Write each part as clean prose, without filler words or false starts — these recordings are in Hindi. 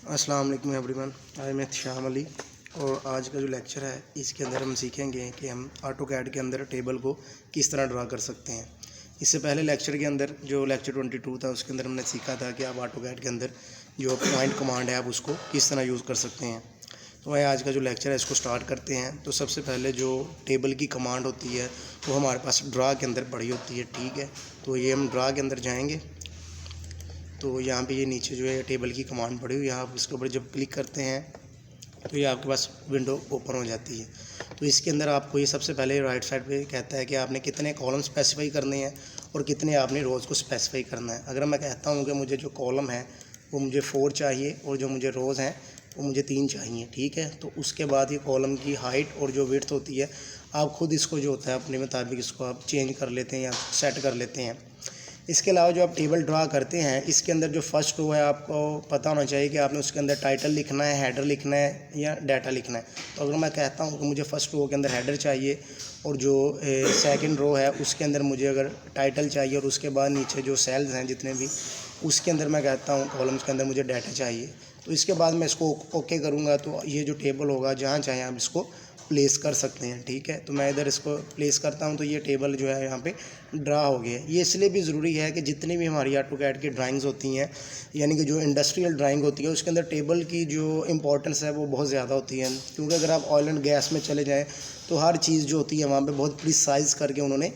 अस्सलाम वालेकुम एवरीवन। आई एम शाम अली और आज का जो लेक्चर है इसके अंदर हम सीखेंगे कि हम ऑटोकैड के अंदर टेबल को किस तरह ड्रा कर सकते हैं। इससे पहले लेक्चर के अंदर जो लेक्चर 22 था उसके अंदर हमने सीखा था कि आप ऑटोकैड के अंदर जो पॉइंट कमांड है आप उसको किस तरह यूज़ कर सकते हैं। तो वह आज का जो लेक्चर है इसको स्टार्ट करते हैं। तो सबसे पहले जो टेबल की कमांड होती है वो हमारे पास ड्रा के अंदर पड़ी होती है, ठीक है। तो ये हम ड्रा के अंदर जाएँगे तो यहाँ पे ये नीचे जो है टेबल की कमांड पड़ी हुई है, आप इसके ऊपर जब क्लिक करते हैं तो ये आपके पास विंडो ओपन हो जाती है। तो इसके अंदर आपको ये सबसे पहले राइट साइड पे कहता है कि आपने कितने कॉलम स्पेसिफाई करने हैं और कितने आपने रोज़ को स्पेसिफाई करना है। अगर मैं कहता हूँ कि मुझे जो कॉलम है वो मुझे 4 चाहिए और जो मुझे रोज़ हैं वो मुझे 3 चाहिए, ठीक है। तो उसके बाद ये कॉलम की हाइट और जो विड्थ होती है आप खुद इसको जो होता है अपने मुताबिक इसको आप चेंज कर लेते हैं या सेट कर लेते हैं। इसके अलावा जो आप टेबल ड्रा करते हैं इसके अंदर जो फर्स्ट रो है आपको पता होना चाहिए कि आपने उसके अंदर टाइटल लिखना है, हेडर लिखना है या डाटा लिखना है। तो अगर मैं कहता हूँ कि मुझे फ़र्स्ट रो के अंदर हेडर चाहिए और जो सेकंड रो है उसके अंदर मुझे अगर टाइटल चाहिए और उसके बाद नीचे जो सेल्स हैं जितने भी उसके अंदर मैं कहता हूँ कॉलम्स के अंदर मुझे डाटा चाहिए। तो इसके बाद मैं इसको ओके करूँगा तो ये जो टेबल होगा जहाँ चाहें आप इसको प्लेस कर सकते हैं, ठीक है। तो मैं इधर इसको प्लेस करता हूं तो ये टेबल जो है यहाँ पे ड्रा हो गया है। ये इसलिए भी ज़रूरी है कि जितनी भी हमारी ऑटोकैड की ड्राइंग्स होती हैं यानी कि जो इंडस्ट्रियल ड्राइंग होती है उसके अंदर टेबल की जो इम्पोर्टेंस है वो बहुत ज़्यादा होती है। क्योंकि अगर आप ऑयल एंड गैस में चले जाएँ तो हर चीज़ जो होती है वहाँ पर बहुत प्रिसाइज़ करके उन्होंने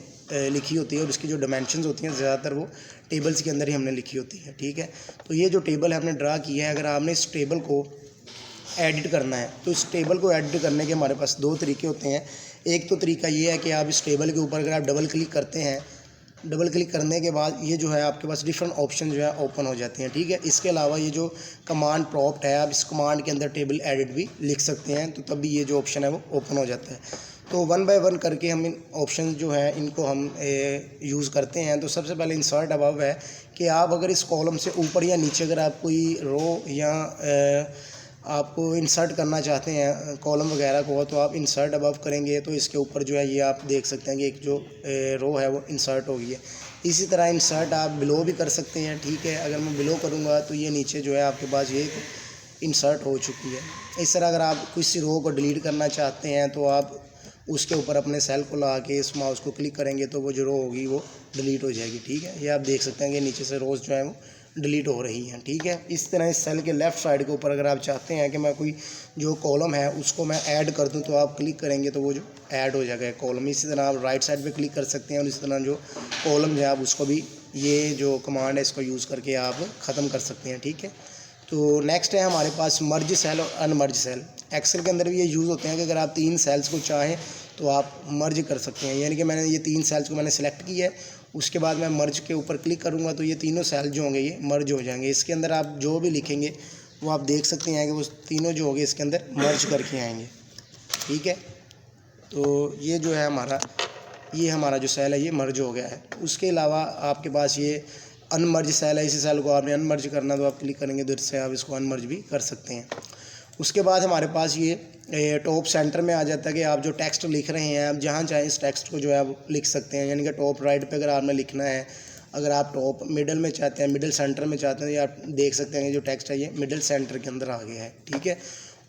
लिखी होती है और उसकी जो डायमेंशंस होती हैं ज़्यादातर वो टेबल्स के अंदर ही हमने लिखी होती है, ठीक है। तो ये जो टेबल है हमने ड्रा किया है, अगर आपने इस टेबल को एडिट करना है तो इस टेबल को एडिट करने के हमारे पास 2 तरीके होते हैं। एक तो तरीका ये है कि आप इस टेबल के ऊपर अगर आप डबल क्लिक करते हैं, डबल क्लिक करने के बाद ये जो है आपके पास डिफरेंट ऑप्शन जो है ओपन हो जाते हैं, ठीक है। इसके अलावा ये जो कमांड प्रॉम्प्ट है आप इस कमांड के अंदर टेबल एडिट भी लिख सकते हैं, तो तब भी ये जो ऑप्शन है वो ओपन हो जाता है। तो 1 बाय 1 करके हम इन ऑप्शन जो है इनको हम यूज़ करते हैं। तो सबसे पहले इंसर्ट अबव है कि आप अगर इस कॉलम से ऊपर या नीचे अगर आप कोई रो या आपको इंसर्ट करना चाहते हैं कॉलम वगैरह को तो आप इंसर्ट अबव करेंगे तो इसके ऊपर जो है ये आप देख सकते हैं कि एक जो रो है वो इंसर्ट हो गई है। इसी तरह इंसर्ट आप बिलो भी कर सकते हैं, ठीक है। अगर मैं बिलो करूँगा तो ये नीचे जो है आपके पास ये इंसर्ट हो चुकी है। इस तरह अगर आप किसी रो को डिलीट करना चाहते हैं तो आप उसके ऊपर अपने सेल को लगा के इस माउस को क्लिक करेंगे तो वो जो रो होगी वो डिलीट हो जाएगी, ठीक है। ये आप देख सकते हैं कि नीचे से रोज़ जो है वो डिलीट हो रही हैं, ठीक है। इस तरह इस सेल के लेफ़्ट साइड के ऊपर अगर आप चाहते हैं कि मैं कोई जो कॉलम है उसको मैं ऐड कर दूं तो आप क्लिक करेंगे तो वो जो ऐड हो जाएगा कॉलम। इसी तरह आप राइट साइड पे क्लिक कर सकते हैं और इसी तरह जो कॉलम है आप उसको भी ये जो कमांड है इसको यूज़ करके आप ख़त्म कर सकते हैं, ठीक है। तो नेक्स्ट है हमारे पास मर्ज सेल और अनमर्ज सेल। एक्सेल के अंदर भी ये यूज़ होते हैं कि अगर आप 3 सेल्स को चाहें तो आप मर्ज कर सकते हैं। यानी कि मैंने ये 3 सेल्स को मैंने सेलेक्ट किया है, उसके बाद मैं मर्ज के ऊपर क्लिक करूँगा तो ये तीनों सेल जो होंगे ये मर्ज हो जाएंगे। इसके अंदर आप जो भी लिखेंगे वो आप देख सकते हैं कि वो तीनों जो होंगे इसके अंदर मर्ज करके आएंगे, ठीक है। तो ये जो है हमारा जो सेल है ये मर्ज हो गया है। उसके अलावा आपके पास ये अनमर्ज सेल है, इसी सेल को आपने अनमर्ज करना तो आप क्लिक करेंगे इधर से आप इसको अनमर्ज भी कर सकते हैं। उसके बाद हमारे पास ये टॉप सेंटर में आ जाता है कि आप जो टेक्स्ट लिख रहे हैं आप जहाँ चाहें इस टेक्स्ट को जो है आप लिख सकते हैं। यानी कि टॉप राइट पे अगर आपने लिखना है, अगर आप टॉप मिडल में चाहते हैं, मिडल सेंटर में चाहते हैं, ये आप देख सकते हैं कि जो टेक्स्ट है ये मिडल सेंटर के अंदर आ गया है, ठीक है।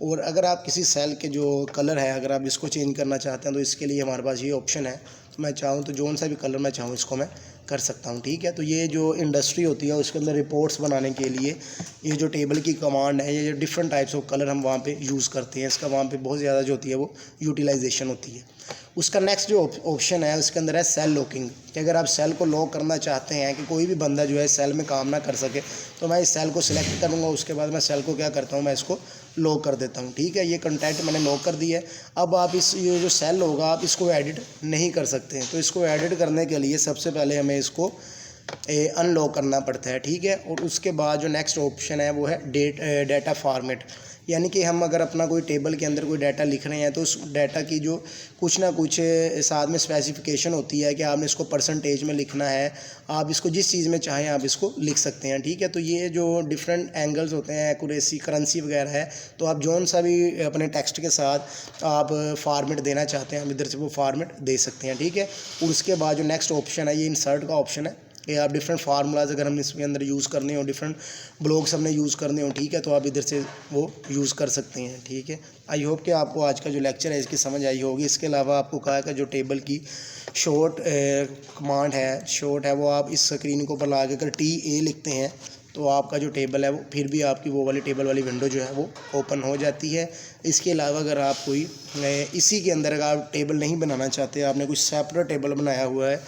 और अगर आप किसी सेल के जो कलर है अगर आप इसको चेंज करना चाहते हैं तो इसके लिए हमारे पास ये ऑप्शन है। तो मैं चाहूँ तो जौन सा भी कलर मैं चाहूँ इसको मैं कर सकता हूँ, ठीक है। तो ये जो इंडस्ट्री होती है उसके अंदर रिपोर्ट्स बनाने के लिए ये जो टेबल की कमांड है ये डिफरेंट टाइप्स ऑफ कलर हम वहाँ पे यूज़ करते हैं। इसका वहाँ पे बहुत ज़्यादा जो होती है वो यूटिलाइजेशन होती है। उसका नेक्स्ट जो ऑप्शन है उसके अंदर है सेल लॉकिंग, कि अगर आप सेल को लॉक करना चाहते हैं कि कोई भी बंदा जो है सेल में काम ना कर सके तो मैं इस सेल को सिलेक्ट करूँगा, उसके बाद मैं सेल को क्या करता हूँ मैं इसको लॉक कर देता हूँ, ठीक है। ये कंटेंट मैंने लॉक कर दिया है। अब आप ये जो सेल होगा आप इसको एडिट नहीं कर सकते हैं। तो इसको एडिट करने के लिए सबसे पहले हमें इसको अनलॉक करना पड़ता है, ठीक है। और उसके बाद जो नेक्स्ट ऑप्शन है वो है डाटा फॉर्मेट। यानी कि हम अगर अपना कोई टेबल के अंदर कोई डाटा लिख रहे हैं तो उस डाटा की जो कुछ ना कुछ साथ में स्पेसिफिकेशन होती है कि आपने इसको परसेंटेज में लिखना है, आप इसको जिस चीज़ में चाहें आप इसको लिख सकते हैं, ठीक है। तो ये जो डिफरेंट एंगल्स होते हैं, एक्यूरेसी, करेंसी वगैरह है, तो आप जौन सा भी अपने टेक्स्ट के साथ आप फॉर्मेट देना चाहते हैं आप इधर से वो फॉर्मेट दे सकते हैं, ठीक है। और उसके बाद जो नेक्स्ट ऑप्शन है ये इंसर्ट का ऑप्शन है। कि आप डिफरेंट फार्मूलाज अगर हम इसके अंदर यूज़ करने हो, डिफरेंट ब्लॉक्स हमने यूज़ करने हो, ठीक है, तो आप इधर से वो यूज़ कर सकते हैं, ठीक है। आई होप कि आपको आज का जो लेक्चर है इसकी समझ आई होगी। इसके अलावा आपको कहा कि जो टेबल की शॉर्ट कमांड है, शॉर्ट है, वो आप इस स्क्रीन को ऊपर ला के अगर TA लिखते हैं तो आपका जो टेबल है वो फिर भी आपकी वो वाली टेबल वाली विंडो जो है वो ओपन हो जाती है। इसके अलावा अगर आप कोई इसी के अंदर अगर आप टेबल नहीं बनाना चाहते, आपने कोई सेपरेट टेबल बनाया हुआ है,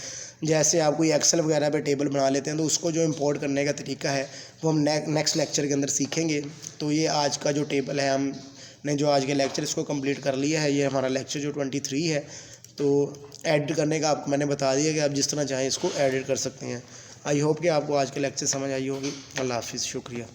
जैसे आप कोई एक्सेल वगैरह पे टेबल बना लेते हैं, तो उसको जो इंपोर्ट करने का तरीका है वो हम नेक्स्ट लेक्चर के अंदर सीखेंगे। तो ये आज का जो टेबल है, हमने जो आज के लेक्चर इसको कंप्लीट कर लिया है। ये हमारा लेक्चर जो 23 है। तो एडिट करने का आपको मैंने बता दिया कि आप जिस तरह चाहें इसको एडिट कर सकते हैं। आई होप कि आपको आज के लेक्चर समझ आई होगी। अल्लाह हाफिज़, शुक्रिया।